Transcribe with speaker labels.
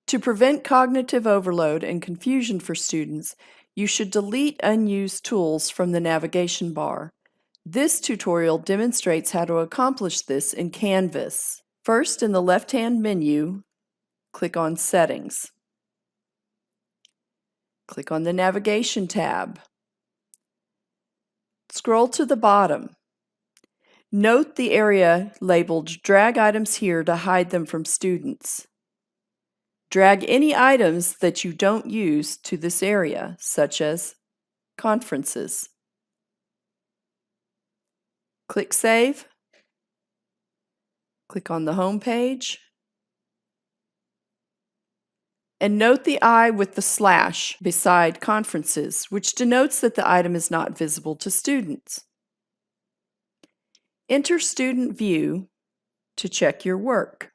Speaker 1: To prevent cognitive overload and confusion for students, you should delete unused tools from the navigation bar. This tutorial demonstrates how to accomplish this in Canvas. First, in the left-hand menu, click on Settings. Click on the Navigation tab. Scroll to the bottom. Note the area labeled Drag Items Here to hide them from students. Drag any items that you don't use to this area, such as conferences. Click Save. Click on the home page. And note the I with the slash beside conferences, which denotes that the item is not visible to students. Enter Student View to check your work.